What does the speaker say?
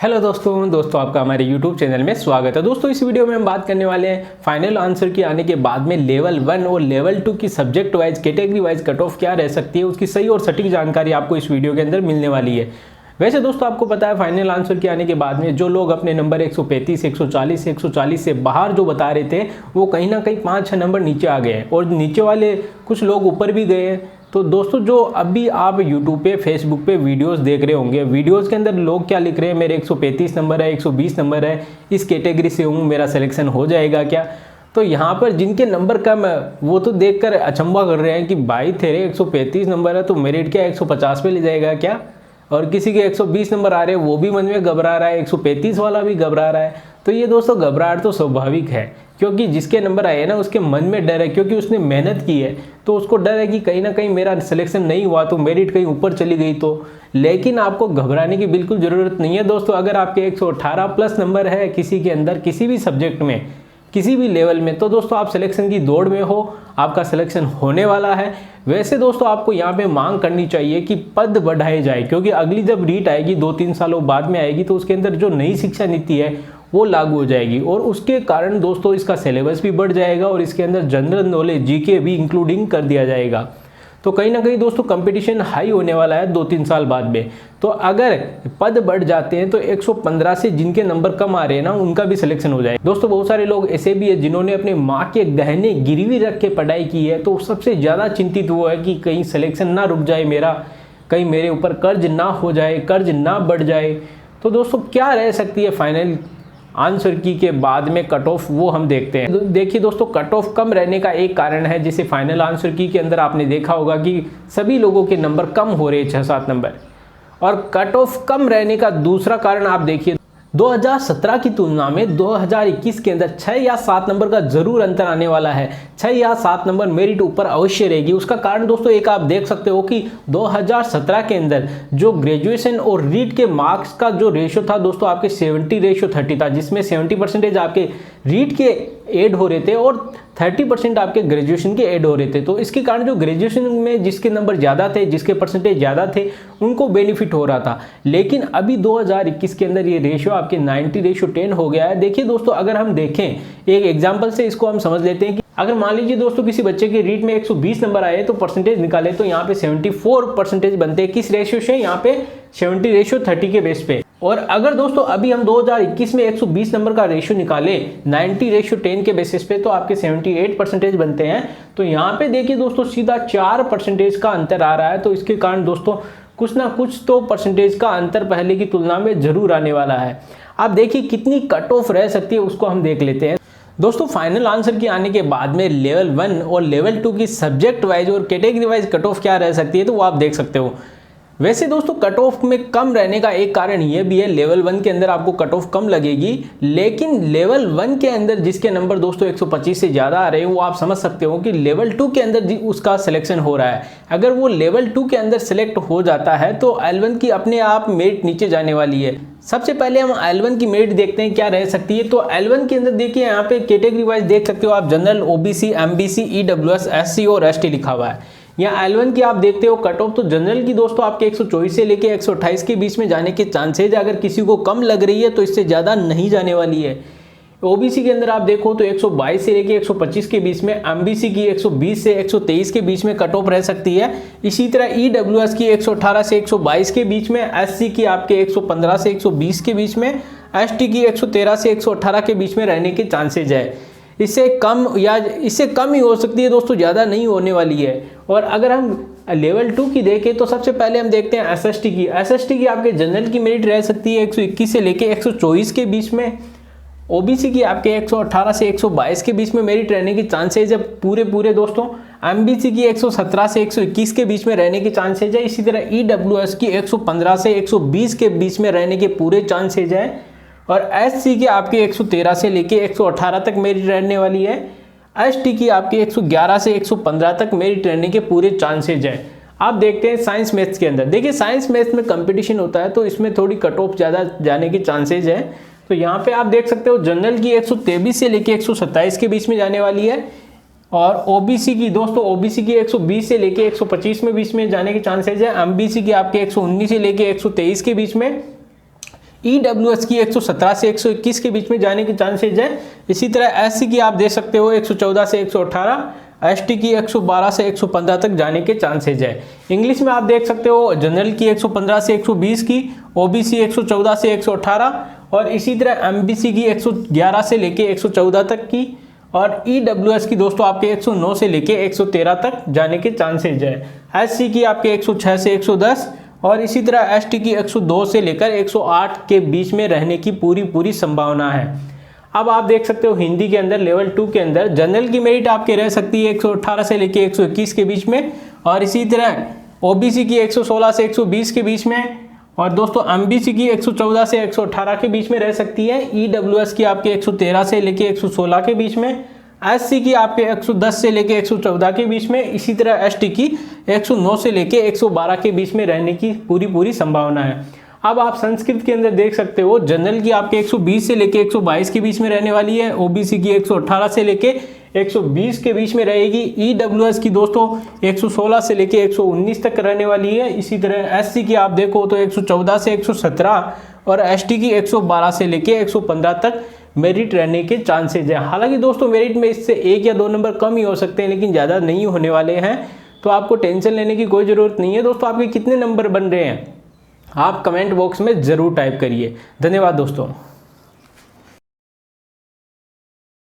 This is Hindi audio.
हेलो दोस्तों आपका हमारे YouTube चैनल में स्वागत है। दोस्तों इस वीडियो में हम बात करने वाले हैं फाइनल आंसर की आने के बाद में लेवल 1 और लेवल 2 की subject wise category wise cut off क्या रह सकती है, उसकी सही और सटीक जानकारी आपको इस वीडियो के अंदर मिलने वाली है। वैसे दोस्तों आपको पता है फाइनल आंसर के आने के बाद में जो लोग अपने नंबर 135, 140, 140 से बाहर जो बता रहे थे वो कहीं ना कहीं 5-6 नंबर नीचे आ गए हैं और नीचे वाले कुछ लोग ऊपर भी गए हैं। तो दोस्तों जो अभी आप YouTube पे फेसबुक पे वीडियोस देख रहे होंगे, वीडियोस के अंदर लोग क्या लिख रहे हैं, मेरे 135 नंबर है, 120 नंबर है, इस कैटेगरी से हूँ, मेरा सिलेक्शन हो जाएगा क्या। तो यहाँ पर जिनके नंबर कम है वो तो देखकर अचंभा कर रहे हैं कि भाई तेरे 135 नंबर है तो मेरिट क्या 150 पे ले जाएगा क्या। और किसी के 120 नंबर आ रहे हैं वो भी मन में घबरा रहा है, 135 वाला भी घबरा रहा है। तो ये दोस्तों घबराहट तो स्वाभाविक है, क्योंकि जिसके नंबर आए ना उसके मन में डर है, क्योंकि उसने मेहनत की है तो उसको डर है कि कहीं ना कहीं मेरा सिलेक्शन नहीं हुआ तो मेरिट कहीं ऊपर चली गई तो। लेकिन आपको घबराने की बिल्कुल ज़रूरत नहीं है दोस्तों। अगर आपके 118 प्लस नंबर है किसी के अंदर किसी भी सब्जेक्ट में किसी भी लेवल में, तो दोस्तों आप सिलेक्शन की दौड़ में हो, आपका सिलेक्शन होने वाला है। वैसे दोस्तों आपको यहाँ पे मांग करनी चाहिए कि पद बढ़ाए जाए, क्योंकि अगली जब रीट आएगी 2-3 सालों बाद में आएगी तो उसके अंदर जो नई शिक्षा नीति है वो लागू हो जाएगी और उसके कारण दोस्तों इसका सिलेबस भी बढ़ जाएगा और इसके अंदर जनरल नॉलेज जीके भी इंक्लूडिंग कर दिया जाएगा। तो कहीं ना कहीं दोस्तों कंपटीशन हाई होने वाला है 2-3 साल बाद में। तो अगर पद बढ़ जाते हैं तो 115 से जिनके नंबर कम आ रहे हैं ना उनका भी सिलेक्शन हो जाए। दोस्तों बहुत सारे लोग ऐसे भी है जिन्होंने अपने माँ के गहने गिरवी रख के पढ़ाई की है, तो सबसे ज़्यादा चिंतित वो है कि कहीं सिलेक्शन ना रुक जाए मेरा, कहीं मेरे ऊपर कर्ज ना हो जाए, कर्ज ना बढ़ जाए। तो दोस्तों क्या रह सकती है फाइनल आंसर की के बाद में कट ऑफ, वो हम देखते हैं। देखिए दोस्तों कट ऑफ कम रहने का एक कारण है, जैसे फाइनल आंसर की के अंदर आपने देखा होगा कि सभी लोगों के नंबर कम हो रहे हैं 6-7 नंबर। और कट ऑफ कम रहने का दूसरा कारण आप देखिए 2017 की तुलना में 2021 के अंदर 6 या 7 नंबर का जरूर अंतर आने वाला है। 6 या 7 नंबर मेरिट ऊपर अवश्य रहेगी। उसका कारण दोस्तों एक आप देख सकते हो कि 2017 के अंदर जो ग्रेजुएशन और रीट के मार्क्स का जो रेशो था दोस्तों आपके 70:30 था, जिसमें 70% आपके रीट के ऐड हो रहे थे और 30% आपके ग्रेजुएशन के ऐड हो रहे थे। तो इसके कारण जो ग्रेजुएशन में जिसके नंबर ज़्यादा थे, जिसके परसेंटेज ज़्यादा थे, उनको बेनिफिट हो रहा था। लेकिन अभी 2021 के अंदर ये रेशियो आपके 90:10 हो गया है। देखिए दोस्तों अगर हम देखें एक एग्जाम्पल से इसको हम समझ लेते हैं कि अगर मान लीजिए दोस्तों किसी बच्चे के रीट में 120 नंबर आए तो परसेंटेज निकाले तो यहाँ पे 74% बनते हैं। किस रेशियो से? यहाँ पे 70:30 के बेस पे। और अगर दोस्तों अभी हम 2021 में 120 नंबर का रेशियो निकाले 90:10 के बेसिस पे तो आपके 78% बनते हैं। तो यहाँ पे देखिए दोस्तों सीधा 4% का अंतर आ रहा है। तो इसके कारण दोस्तों कुछ ना कुछ तो परसेंटेज का अंतर पहले की तुलना में जरूर आने वाला है। आप देखिए कितनी कट ऑफ रह सकती है उसको हम देख लेते हैं। दोस्तों फाइनल आंसर की आने के बाद में लेवल 1 और लेवल 2 की सब्जेक्ट वाइज और कैटेगरी वाइज कट ऑफ क्या रह सकती है तो वो आप देख सकते हो। वैसे दोस्तों कट ऑफ में कम रहने का एक कारण ये भी है, लेवल 1 के अंदर आपको कट ऑफ कम लगेगी, लेकिन लेवल 1 के अंदर जिसके नंबर दोस्तों 125 से ज़्यादा आ रहे हैं वो आप समझ सकते हो कि लेवल 2 के अंदर उसका सिलेक्शन हो रहा है। अगर वो लेवल 2 के अंदर सिलेक्ट हो जाता है तो L1 की अपने आप मेरिट नीचे जाने वाली है। सबसे पहले हम L1 की मेरिट देखते हैं क्या रह सकती है। तो L1 के अंदर देखिए यहाँ पे कैटेगरी वाइज देख सकते हो आप, general, OBC, MBC, EWS, SC और ST लिखा हुआ है। यहाँ L1 की आप देखते हो कट ऑफ, तो जनरल की दोस्तों आपके 124 से लेके 128 के बीच में जाने के चांसेज, अगर किसी को कम लग रही है तो इससे ज़्यादा नहीं जाने वाली है। OBC के अंदर आप देखो तो 122 से लेके 125 के बीच में, MBC की 120 से 123 के बीच में कट ऑफ रह सकती है। इसी तरह EWS की 118 से 122 के बीच में, SC की आपके 115 से 120 के बीच में, ST की 113 से 118 के बीच में रहने के चांसेज है। इससे कम या इससे कम ही हो सकती है दोस्तों, ज़्यादा नहीं होने वाली है। और अगर हम लेवल 2 की देखें तो सबसे पहले हम देखते हैं SST की। SST की आपके जनरल की मेरिट रह सकती है 121 से लेके 124 के बीच में, OBC की आपके 118 से 122 के बीच में मेरिट रहने की चांसेज है पूरे दोस्तों। MBC की 117 से 121 के बीच में रहने के चांसेज है। इसी तरह EWS की 115 से 120 के बीच में रहने के पूरे चांसेज है। और SC की आपके 113 से लेके 118 तक मेरिट रहने वाली है। ST की आपके 111 से 115 तक मेरिट रहने के पूरे चांसेज है। आप देखते हैं साइंस मैथ्स के अंदर, देखिए साइंस मैथ्स में कंपटीशन होता है तो इसमें थोड़ी कट ऑफ ज़्यादा जाने के चांसेज है। तो यहाँ पे आप देख सकते हो जनरल की 123 से लेके 127 के बीच में जाने वाली है। और OBC की दोस्तों OBC की 120 से लेके 125 में बीच में जाने के चांसेज है। MBC की आपके 119 से लेके 123 के बीच में, EWS की 117 से 121 के बीच में जाने की चांसेज है। इसी तरह SC की आप दे सकते हो 114 से 118, ST की 112 से 115 तक जाने के चांसेज है। इंग्लिश में आप देख सकते हो जनरल की 115 से 120 की, OBC 114 से 118 और इसी तरह MBC की 111 से लेके 114 तक की और EWS की दोस्तों आपके 109 से लेके 113 तक जाने के चांसेज है। SC की आपके 106 से 110 और इसी तरह ST की 102 से लेकर 108 के बीच में रहने की पूरी संभावना है। अब आप देख सकते हो हिंदी के अंदर लेवल 2 के अंदर जनरल की मेरिट आपके रह सकती है 118 से लेके 121 के बीच में और इसी तरह OBC की 116 से 120 के बीच में और दोस्तों MBC की 114 से 118 के बीच में रह सकती है। EWS की आपके 113 से लेके 116 के बीच में, SC की आपके 110 से लेके 114 के बीच में, इसी तरह ST की 109 से लेके 112 के बीच में रहने की पूरी संभावना है। अब आप संस्कृत के अंदर देख सकते हो जनरल की आपके 120 से लेके 122 के बीच में रहने वाली है, OBC की 118 से लेके 120 के बीच में रहेगी, EWS की दोस्तों 116 से लेके 119 तक रहने वाली है। इसी तरह SC की आप देखो तो 114 से 117 और ST की 112 से लेके 115 तक मेरिट रहने के चांसेज है। हालांकि दोस्तों मेरिट में इससे 1 या 2 नंबर कम ही हो सकते हैं, लेकिन ज़्यादा नहीं होने वाले हैं, तो आपको टेंशन लेने की कोई ज़रूरत नहीं है। दोस्तों आपके कितने नंबर बन रहे हैं आप कमेंट बॉक्स में ज़रूर टाइप करिए। धन्यवाद दोस्तों।